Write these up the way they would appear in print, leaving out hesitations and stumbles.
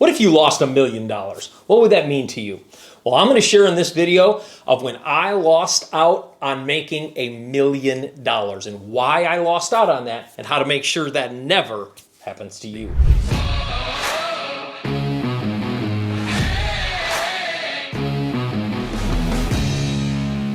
What if you lost $1 million? What would that mean to you? Well, I'm going to share in this video of when I lost out on making $1 million and why I lost out on that and how to make sure that never happens to you.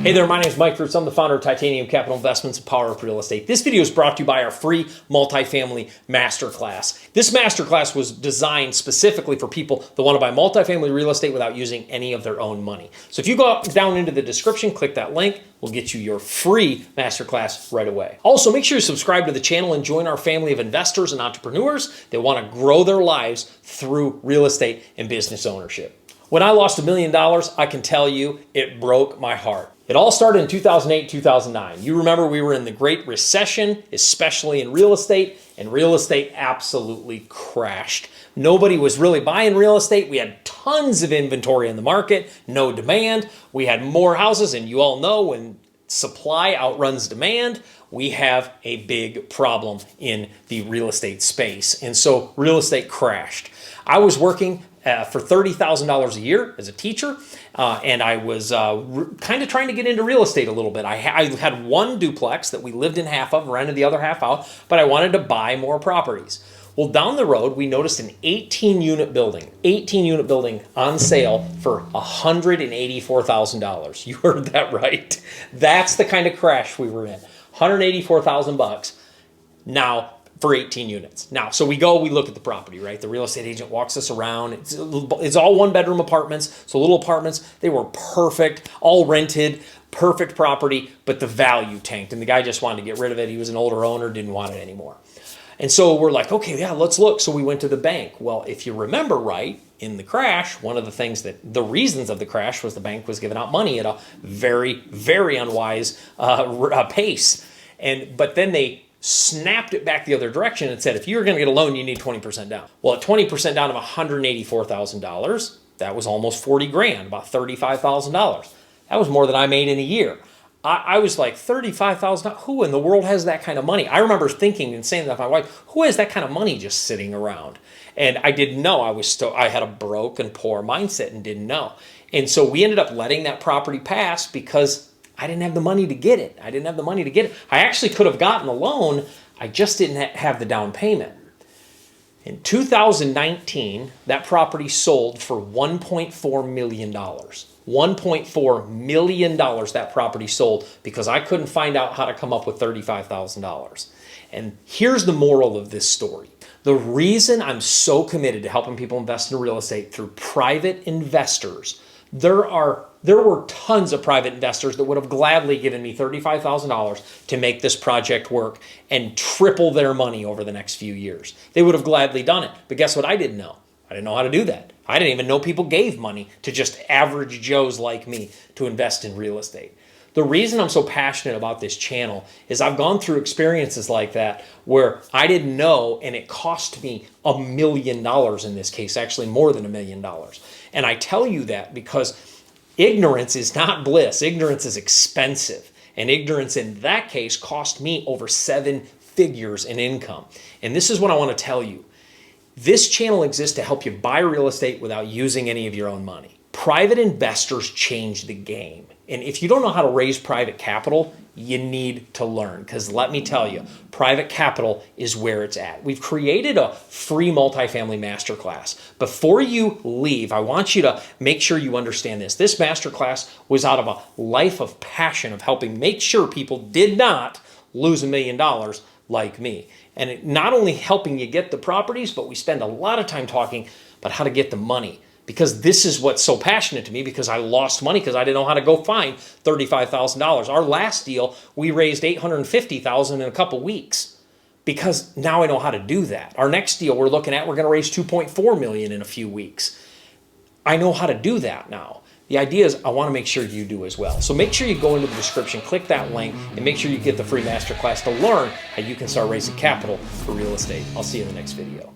Hey there, my name is Mike Fritz. I'm the founder of Titanium Capital Investments and Power Up Real Estate. This video is brought to you by our free multifamily masterclass. This masterclass was designed specifically for people that want to buy multifamily real estate without using any of their own money. So if you go down into the description, click that link, we'll get you your free masterclass right away. Also, make sure you subscribe to the channel and join our family of investors and entrepreneurs that want to grow their lives through real estate and business ownership. When I lost $1 million, I can tell you it broke my heart. It all started in 2008, 2009. You remember we were in the Great Recession, especially in real estate, and real estate absolutely crashed. Nobody was really buying real estate. We had tons of inventory in the market, no demand. We had more houses, and you all know when supply outruns demand, we have a big problem in the real estate space. And so real estate crashed. I was working for $30,000 a year as a teacher, and I was kind of trying to get into real estate a little bit. I had one duplex that we lived in half of, rented the other half out, but I wanted to buy more properties. Well, down the road, we noticed an 18-unit building on sale for $184,000. You heard that right. That's the kind of crash we were in. $184,000 now for 18 units. Now, so we look at the property, right? The real estate agent walks us around. It's all one-bedroom apartments, so little apartments. They were perfect, all rented, perfect property, but the value tanked, and the guy just wanted to get rid of it. He was an older owner, didn't want it anymore. And so we're like, okay, yeah, let's look. So we went to the bank. Well, if you remember right, in the crash, one of the reasons of the crash was the bank was giving out money at a very, very unwise pace. But then they snapped it back the other direction and said, if you're going to get a loan, you need 20% down. Well, at 20% down of $184,000, that was almost 40 grand, about $35,000. That was more than I made in a year. I was like, $35,000, who in the world has that kind of money? I remember thinking and saying that to my wife, who has that kind of money just sitting around? And I didn't know. I had a broke and poor mindset and didn't know. And so we ended up letting that property pass because I didn't have the money to get it. I actually could have gotten a loan. I just didn't have the down payment. In 2019, that property sold for $1.4 million. $1.4 million that property sold because I couldn't find out how to come up with $35,000. And here's the moral of this story. The reason I'm so committed to helping people invest in real estate through private investors, there were tons of private investors that would have gladly given me $35,000 to make this project work and triple their money over the next few years. They would have gladly done it. But guess what I didn't know? I didn't know how to do that. I didn't even know people gave money to just average Joes like me to invest in real estate. The reason I'm so passionate about this channel is I've gone through experiences like that where I didn't know, and it cost me $1 million in this case, actually more than $1 million. And I tell you that because ignorance is not bliss. Ignorance is expensive. And ignorance in that case cost me over 7 figures in income. And this is what I want to tell you. This channel exists to help you buy real estate without using any of your own money. Private investors change the game. And if you don't know how to raise private capital, you need to learn, because let me tell you, private capital is where it's at. We've created a free multifamily masterclass. Before you leave, I want you to make sure you understand this. This masterclass was out of a life of passion of helping make sure people did not lose $1 million like me. And not only helping you get the properties, but we spend a lot of time talking about how to get the money. Because this is what's so passionate to me, because I lost money because I didn't know how to go find $35,000. Our last deal, we raised $850,000 in a couple weeks because now I know how to do that. Our next deal we're looking at, we're going to raise $2.4 million in a few weeks. I know how to do that now. The idea is I want to make sure you do as well. So make sure you go into the description, click that link, and make sure you get the free masterclass to learn how you can start raising capital for real estate. I'll see you in the next video.